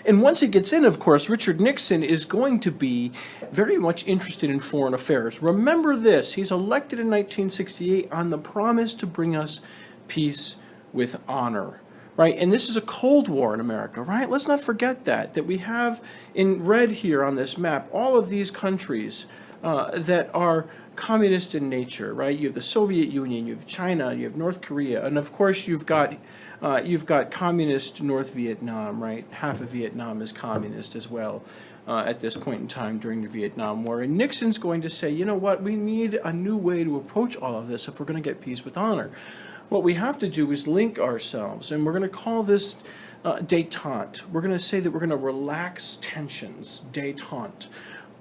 And once he gets in, of course, Richard Nixon is going to be very much interested in foreign affairs. Remember this, he's elected in 1968 on the promise to bring us peace with honor. Right, and this is a Cold War in America, right? Let's not forget that we have in red here on this map all of these countries that are communist in nature, right? You have the Soviet Union, you have China, you have North Korea, and of course you've got communist North Vietnam, right? Half of Vietnam is communist as well at this point in time during the Vietnam War. And Nixon's going to say, you know what, we need a new way to approach all of this if we're going to get peace with honor. What we have to do is link ourselves, and we're going to call this détente. We're going to say that we're going to relax tensions, détente.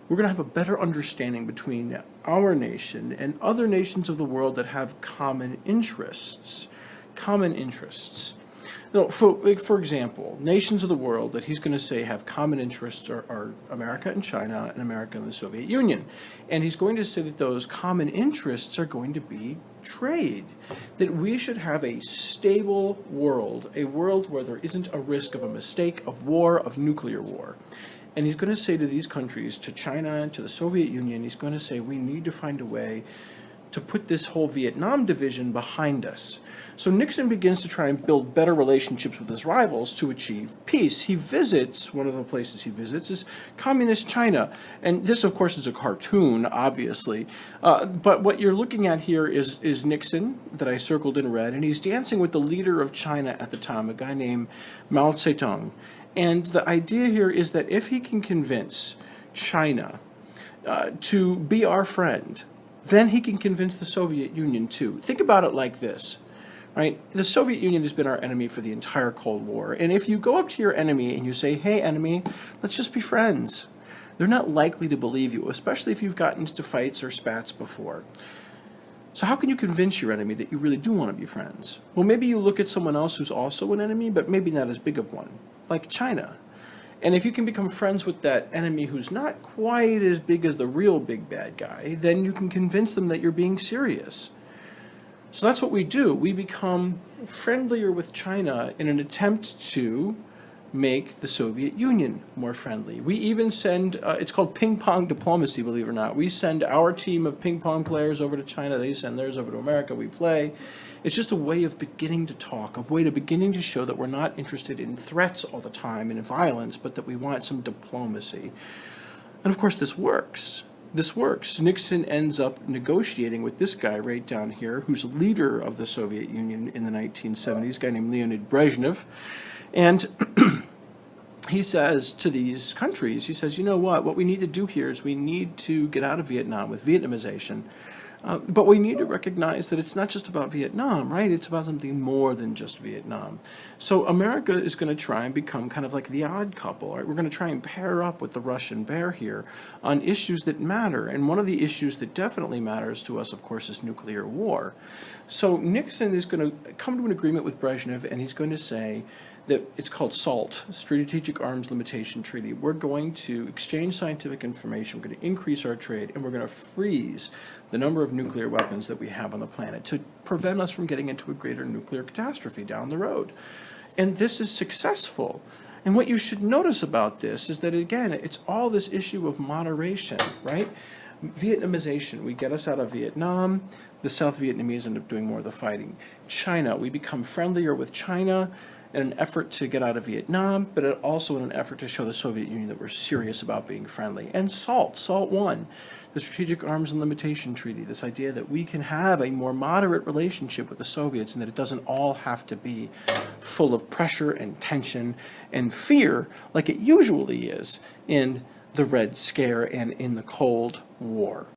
We're going to have a better understanding between our nation and other nations of the world that have common interests. Common interests. Now, for example, nations of the world that he's going to say have common interests are America and China and America and the Soviet Union. And he's going to say that those common interests are going to be trade. That we should have a stable world, a world where there isn't a risk of a mistake, of war, of nuclear war. And he's going to say to these countries, to China and to the Soviet Union, he's going to say we need to find a way to put this whole Vietnam division behind us. So Nixon begins to try and build better relationships with his rivals to achieve peace. He visits, one of the places he visits is communist China. And this, of course, is a cartoon, obviously. But what you're looking at here is Nixon, that I circled in red, and he's dancing with the leader of China at the time, a guy named Mao Zedong. And the idea here is that if he can convince China to be our friend, then he can convince the Soviet Union too. Think about it like this, right? The Soviet Union has been our enemy for the entire Cold War. And if you go up to your enemy and you say, hey, enemy, let's just be friends, they're not likely to believe you, especially if you've gotten into fights or spats before. So how can you convince your enemy that you really do want to be friends? Well, maybe you look at someone else who's also an enemy, but maybe not as big of one, like China. And if you can become friends with that enemy who's not quite as big as the real big bad guy, then you can convince them that you're being serious. So that's what we do. We become friendlier with China in an attempt to make the Soviet Union more friendly. We even send, it's called ping pong diplomacy, believe it or not. We send our team of ping pong players over to China, they send theirs over to America, we play. It's just a way of beginning to talk, a way of beginning to show that we're not interested in threats all the time and in violence, but that we want some diplomacy. And of course this works. This works. Nixon ends up negotiating with this guy right down here, who's leader of the Soviet Union in the 1970s, a guy named Leonid Brezhnev. And he says to these countries, he says, you know what we need to do here is we need to get out of Vietnam with Vietnamization. But we need to recognize that it's not just about Vietnam, right? It's about something more than just Vietnam. So America is going to try and become kind of like the odd couple, right? We're going to try and pair up with the Russian bear here on issues that matter. And one of the issues that definitely matters to us, of course, is nuclear war. So Nixon is going to come to an agreement with Brezhnev, and he's going to say that it's called SALT, Strategic Arms Limitation Treaty. We're going to exchange scientific information, we're going to increase our trade, and we're going to freeze the number of nuclear weapons that we have on the planet to prevent us from getting into a greater nuclear catastrophe down the road. And this is successful. And what you should notice about this is that, again, it's all this issue of moderation, right? Vietnamization, we get us out of Vietnam, the South Vietnamese end up doing more of the fighting. China, we become friendlier with China in an effort to get out of Vietnam, but also in an effort to show the Soviet Union that we're serious about being friendly. And SALT 1, the Strategic Arms and Limitation Treaty, this idea that we can have a more moderate relationship with the Soviets and that it doesn't all have to be full of pressure and tension and fear like it usually is in the Red Scare and in the Cold War.